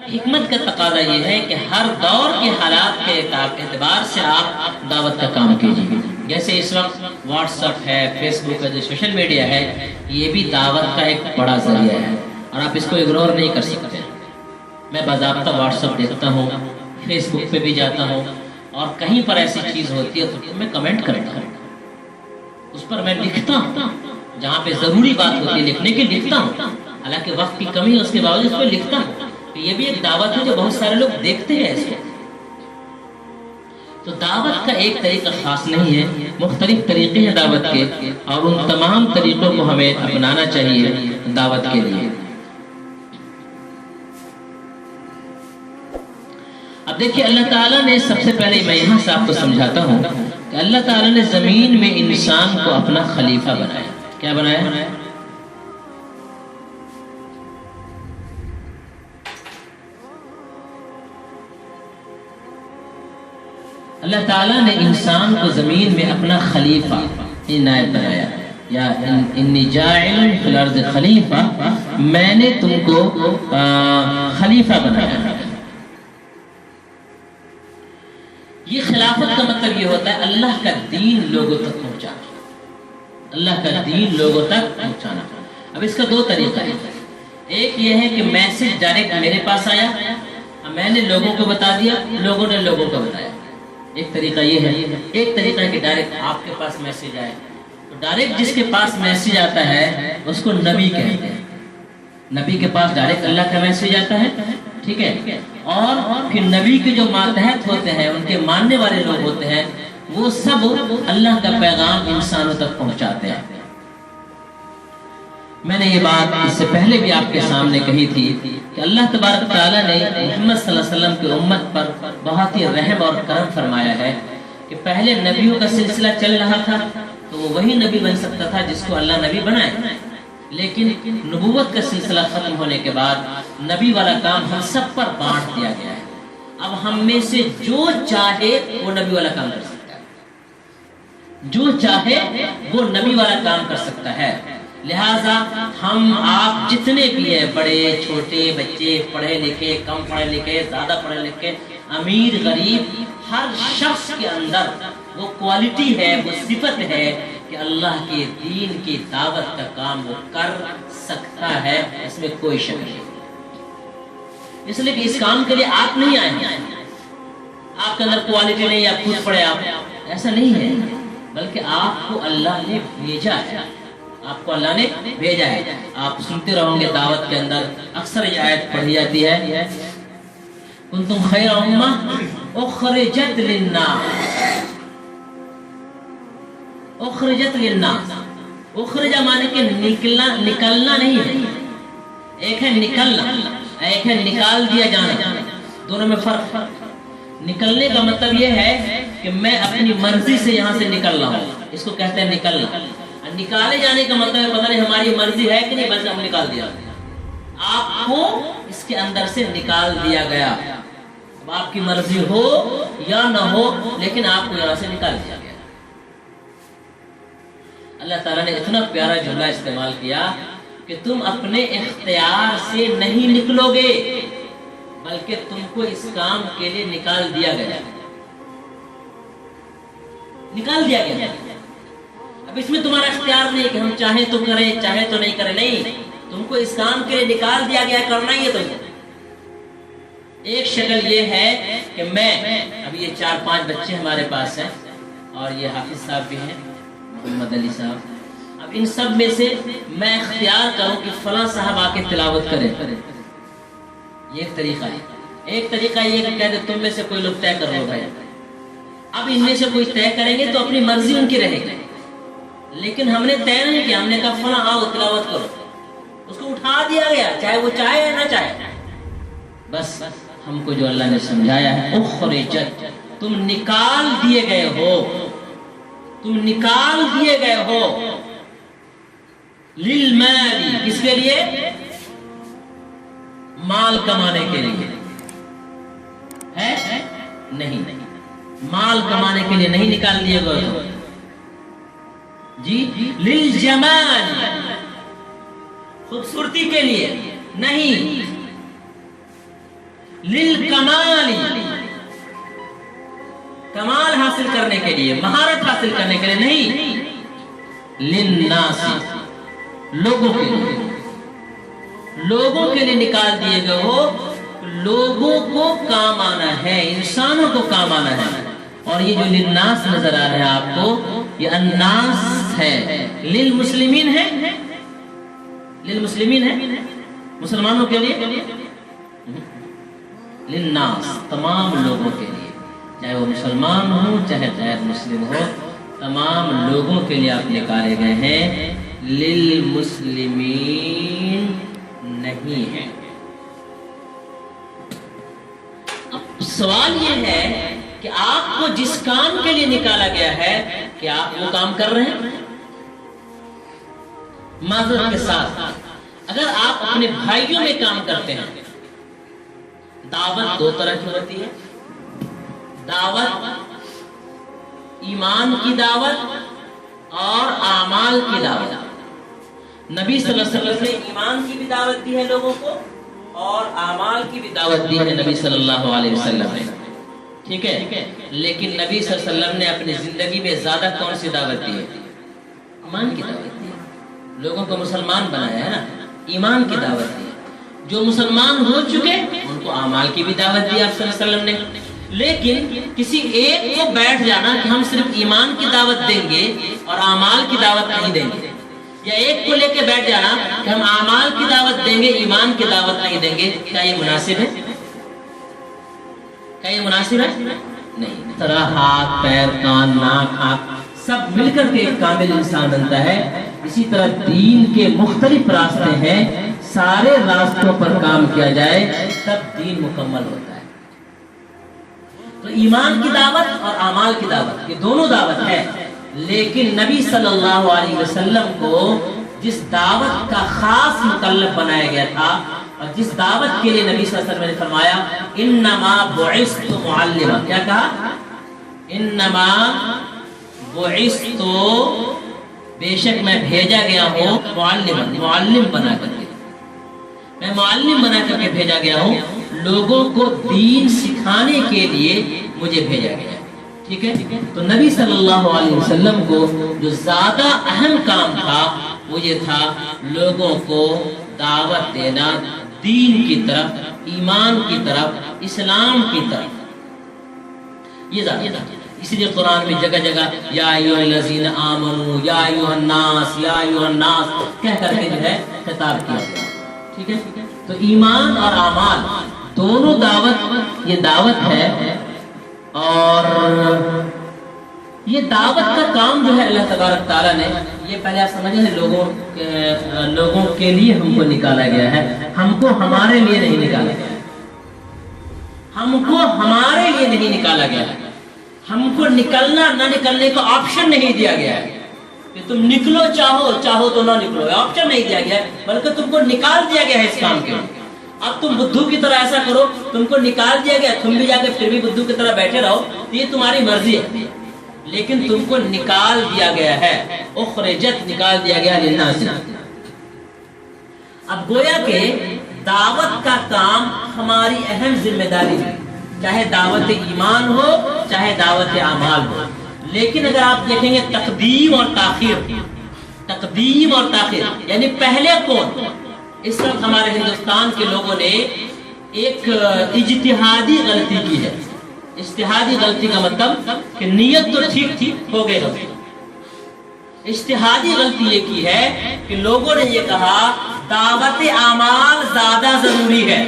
حکمت کا تقاضا یہ ہے کہ ہر دور کے حالات کے اعتبار سے آپ دعوت کا کام کیجیے. جیسے اس وقت واٹس ایپ ہے، فیس بک ہے، جو سوشل میڈیا ہے، یہ بھی دعوت کا ایک بڑا ذریعہ ہے اور آپ اس کو اگنور نہیں کر سکتے. میں باضابطہ واٹس ایپ دیکھتا ہوں، فیس بک پہ بھی جاتا ہوں، اور کہیں پر ایسی چیز ہوتی ہے تو میں کمنٹ کرتا ہوں، اس پر میں لکھتا ہوں. جہاں پہ ضروری بات ہوتی ہے لکھنے کی لکھتا ہوں، حالانکہ وقت کی کمی ہے اس کے باوجود اس پہ لکھتا ہوں. تو یہ بھی ایک دعوت ہے جو بہت سارے لوگ دیکھتے ہیں اس کو. تو دعوت کا ایک طریقہ خاص نہیں ہے، مختلف طریقے ہیں دعوت کے، اور ان تمام طریقوں کو ہمیں اپنانا چاہیے دعوت کے لیے. اب دیکھیے اللہ تعالیٰ نے سب سے پہلے، میں یہاں سے آپ کو سمجھاتا ہوں کہ اللہ تعالیٰ نے زمین میں انسان کو اپنا خلیفہ بنایا. کیا بنایا؟ اللہ تعالیٰ نے انسان کو زمین میں اپنا خلیفہ نائب بنایا. یا انی جاعل فی الارض خلیفہ، میں نے تم کو خلیفہ بنایا. یہ خلافت کا مطلب یہ ہوتا ہے اللہ کا دین لوگوں تک پہنچانا. اللہ کا دین لوگوں تک پہنچانا. اب اس کا دو طریقہ ہے. ایک یہ ہے کہ میسج ڈائریکٹ میرے پاس آیا، میں نے لوگوں کو بتا دیا، لوگوں نے لوگوں کو بتایا. ایک طریقہ یہ ہے. ایک طریقہ ہے کہ ڈائریکٹ آپ کے پاس میسج آئے. تو ڈائریکٹ جس کے پاس میسج آتا ہے اس کو نبی کہتے ہیں. نبی کے پاس ڈائریکٹ اللہ کا میسج آتا ہے، ٹھیک ہے. اور پھر نبی کے جو ماتحت ہوتے ہیں، ان کے ماننے والے لوگ ہوتے ہیں، وہ سب اللہ کا پیغام انسانوں تک پہنچاتے ہیں. میں نے یہ بات اس سے پہلے بھی آپ کے سامنے کہی تھی کہ اللہ تبارک تعالیٰ نے محمد صلی اللہ علیہ وسلم کی امت پر بہت ہی رحم اور کرم فرمایا ہے کہ پہلے نبیوں کا سلسلہ چل رہا تھا تو وہ وہی نبی بن سکتا تھا جس کو اللہ نبی بنائے. لیکن نبوت کا سلسلہ ختم ہونے کے بعد نبی والا کام ہم سب پر بانٹ دیا گیا ہے. اب ہم میں سے جو چاہے وہ نبی والا کام کر سکتا ہے، جو چاہے وہ نبی والا کام کر سکتا ہے. لہٰذا ہم آپ جتنے بھی ہیں، بڑے چھوٹے بچے، پڑھے لکھے کم پڑھے لکھے، زیادہ پڑھے لکھے، امیر غریب، ہر شخص کے اندر وہ کوالٹی ہے، وہ صفت ہے کہ اللہ کے دین کی دعوت کا کام وہ کر سکتا ہے. اس میں کوئی شک نہیں. اس لیے کہ اس کام کے لیے آپ نہیں آئے ہیں، آپ کے اندر کوالٹی نہیں، آپ خود پڑھے، آپ ایسا نہیں ہے، بلکہ آپ کو اللہ نے بھیجا ہے. آپ کو اللہ نے بھیجا ہے. آپ سنتے رہو گے دعوت کے اندر اکثر یہ آیت پڑھی جاتی ہے، کنتم خیر امہ اخرجت للناس. اخرجت للناس، اخرجا مانے کہ نکلنا نہیں ہے. ایک ہے نکلنا، ایک ہے نکال دیا جانا. دونوں میں فرق. نکلنے کا مطلب یہ ہے کہ میں اپنی مرضی سے یہاں سے نکل رہا ہوں، اس کو کہتے ہیں نکلنا. نکالے جانے کا مطلب ہے پتہ نہیں ہماری مرضی ہے کہ نہیں، بس ہم نکال دیا. آپ کو اس کے اندر سے نکال دیا گیا. اب آپ کی مرضی ہو یا نہ ہو، لیکن آپ کو یہاں سے نکال دیا گیا. اللہ تعالیٰ نے اتنا پیارا جملہ استعمال کیا کہ تم اپنے اختیار سے نہیں نکلو گے، بلکہ تم کو اس کام کے لیے نکال دیا گیا. نکال دیا گیا. اب اس میں تمہارا اختیار نہیں کہ ہم چاہیں تو کریں، چاہیں تو نہیں کریں. نہیں، تم کو اس کام کے لیے نکال دیا گیا، کرنا ہی ہے تم کو. ایک شکل یہ ہے کہ میں، اب یہ 4-5 بچے ہمارے پاس ہیں اور یہ حافظ صاحب بھی ہیں، محمد علی صاحب. اب ان سب میں سے میں اختیار کروں کہ فلاں صاحب آ کے تلاوت کرے. یہ ایک طریقہ ہے. ایک طریقہ یہ کہ کہہ دے تم میں سے کوئی لوگ طے کر لو بھائی. اب ان میں سے کوئی طے کریں گے تو اپنی مرضی ان کی رہے گی، لیکن ہم نے طے نہیں کیا. ہم نے کہا فلاں آؤ تلاوت کرو، اس کو اٹھا دیا گیا، چاہے وہ چاہے یا نہ چاہے. بس ہم کو جو اللہ نے سمجھایا ہے، اخرجت، تم نکال دیے گئے ہو، تم نکال دیے گئے ہو. للمال، کس کے لیے؟ مال کمانے کے لیے. ہے نہیں، مال کمانے کے لیے نہیں نکال دیے گئے ہو جی. للجمال، خوبصورتی کے لیے نہیں. للکمال، کمال حاصل کرنے کے لیے، مہارت حاصل کرنے کے لیے نہیں، للناس، لوگوں کے لیے، لوگوں کے لیے نکال دیے گئے ہو، لوگوں کو کام آنا ہے، انسانوں کو کام آنا ہے۔ اور یہ جو للناس نظر آ رہا ہے آپ کو، یہ الناس ہے، للمسلمین ہے، للمسلمین ہے، مسلمانوں کے لیے، للناس، تمام لوگوں کے لیے، چاہے وہ مسلمان ہو چاہے غیر مسلم ہو، تمام لوگوں کے لیے آپ نکالے گئے ہیں، للمسلمین نہیں ہے۔ اب سوال یہ ہے کہ آپ کو جس کام کے لیے نکالا گیا ہے، کیا آپ وہ کام کر رہے ہیں؟ معذرت کے ساتھ، اگر آپ اپنے بھائیوں میں کام کرتے ہیں، دعوت دو طرح کی ہوتی ہے، دعوت ایمان کی دعوت اور اعمال کی دعوت۔ نبی صلی اللہ علیہ وسلم نے ایمان کی بھی دعوت دی ہے لوگوں کو، اور اعمال کی بھی دعوت دی ہے نبی صلی اللہ علیہ وسلم نے، ٹھیک ہے؟ لیکن نبی صلی اللہ علیہ وسلم نے اپنی زندگی میں زیادہ کون سی دعوت دی ہے؟ ایمان کی دعوت دی ہے، لوگوں کو مسلمان بنایا ہے نا، ایمان کی دعوت دی ہے۔ جو مسلمان ہو چکے ان کو اعمال کی بھی دعوت دی آپ صلی اللہ علیہ وسلم نے، لیکن کسی ایک کو بیٹھ جانا کہ ہم صرف ایمان کی دعوت دیں گے اور اعمال کی دعوت نہیں دیں گے، یا ایک کو لے کے بیٹھ جانا کہ ہم اعمال کی دعوت دیں گے ایمان کی دعوت نہیں دیں گے، کیا یہ مناسب ہے؟ کیا یہ مناسب ہے؟ نہیں۔ طرح ہاتھ، پیر، کان، ناک، آنکھ سب مل کر کے ایک کامل انسان بنتا ہے، اسی طرح دین کے مختلف راستے ہیں، سارے راستوں پر کام کیا جائے تب دین مکمل ہوتا ہے۔ تو ایمان کی دعوت اور اعمال کی دعوت، یہ دونوں دعوت ہے، لیکن نبی صلی اللہ علیہ وسلم کو جس دعوت کا خاص مکلف بنایا گیا تھا، اور جس دعوت کے لیے نبی صلی اللہ علیہ وسلم نے فرمایا انما بعثت معلما، کیا کہا؟ انما بعثت، بے شک میں بھیجا گیا ہوں، معلم بنا کر کے، میں معلم بنا کر کے بھیجا گیا ہوں، لوگوں کو دین سکھانے کے لیے مجھے بھیجا گیا ہے، ٹھیک ہے؟ تو نبی صلی اللہ علیہ وسلم کو جو زیادہ اہم کام تھا وہ یہ تھا لوگوں کو دعوت دینا دین کی طرف، ایمان کی طرف، اسلام کی طرف، یہ زیادہ تھا۔ اسی لیے قرآن میں جگہ جگہ یا ایھا الذین آمنوا، یا ایھا الناس، یا ایھا الناس کہہ کر کے جو ہے خطاب کیا گیا، ٹھیک ہے؟ تو ایمان اور اعمال دونوں دعوت، یہ دعوت ہے، اور یہ دعوت کا کام جو ہے اللہ تبارک تعالیٰ نے، یہ پہلے آپ سمجھیں لوگوں کے لیے ہم کو نکالا گیا ہے، ہم کو ہمارے لیے نہیں نکالا گیا، ہم کو ہمارے لیے نہیں نکالا گیا ہے، ہم کو نکلنا نہ نکلنے کا آپشن نہیں دیا گیا ہے کہ تم نکلو، چاہو تو نہ نکلو، آپشن نہیں دیا گیا ہے، بلکہ تم کو نکال دیا گیا ہے اس کام کے لیے۔ اب تم بدھو کی طرح ایسا کرو، تم کو نکال دیا گیا، تم بھی جا کے پھر بھی بدھو کی طرح بیٹھے رہو، یہ تمہاری مرضی ہے، لیکن تم کو نکال دیا گیا ہے، اخرجت، نکال دیا گیا للناس۔ اب گویا کہ دعوت کا کام ہماری اہم ذمہ داری ہے، چاہے دعوت ایمان ہو چاہے دعوت اعمال ہو، لیکن اگر آپ دیکھیں گے تقدیم اور تاخیر، یعنی پہلے کون؟ اس وقت ہمارے ہندوستان کے لوگوں نے ایک اجتہادی غلطی کی ہے۔ اجتہادی غلطی کا مطلب کہ نیت تو ٹھیک تھی، ہو گئے غلطی۔ اجتہادی غلطی یہ کی ہے کہ لوگوں نے یہ کہا دعوت اعمال زیادہ ضروری ہے،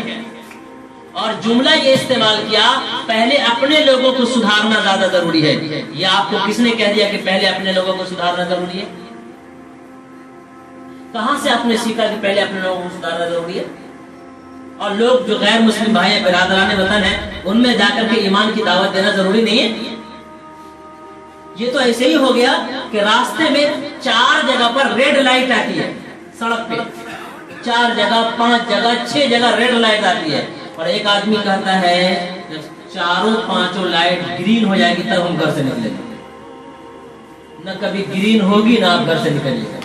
اور جملہ یہ استعمال کیا پہلے اپنے لوگوں کو سدھارنا زیادہ ضروری ہے۔ یہ آپ کو کس نے کہہ دیا کہ پہلے اپنے لوگوں کو سدھارنا ضروری ہے؟ کہاں سے آپ نے سیکھا کہ پہلے اپنے لوگوں کو سدھارنا ضروری ہے؟ اور لوگ جو غیر مسلم بھائی برادران وطن ہیں ان میں جا کر کے ایمان کی دعوت دینا ضروری نہیں ہے؟ یہ تو ایسے ہی ہو گیا کہ راستے میں 4 جگہ پر ریڈ لائٹ آتی ہے، سڑک پہ 4 جگہ 5 جگہ 6 جگہ ریڈ لائٹ آتی ہے، اور ایک آدمی کہتا ہے جب 4 لائٹ گرین ہو جائے گی تب ہم گھر سے نکلیں گے۔ نہ کبھی گرین ہوگی نہ آپ گھر سے نکلیے گا،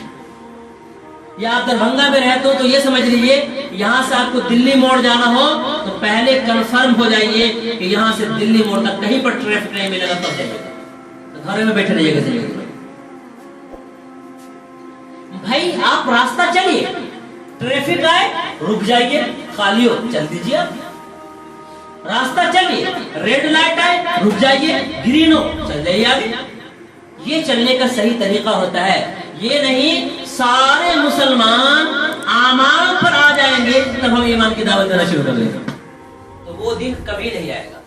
یا آپ دربھنگا میں رہتے ہو تو یہ سمجھ لیجئے یہاں سے آپ کو دلی موڑ جانا ہو تو پہلے کنفرم ہو جائیے کہ یہاں سے دلی موڑ تک کہیں پر ٹریفک نہیں ملے گا تب جائیے گا، گھر میں بیٹھے رہیے گا۔ بھائی آپ راستہ چلیے، ٹریفک آئے رک جائیے، خالی ہو چل دیجیے، راستہ چلیے، ریڈ لائٹ آئے رک جائیے، گرین ہو چل جائیے آگے۔ یہ چلنے کا صحیح طریقہ ہوتا ہے، یہ نہیں سارے مسلمان اعمال پر آ جائیں گے تب ہم ایمان کی دعوت دینا شروع کر دیں گے، تو وہ دن کبھی نہیں آئے گا۔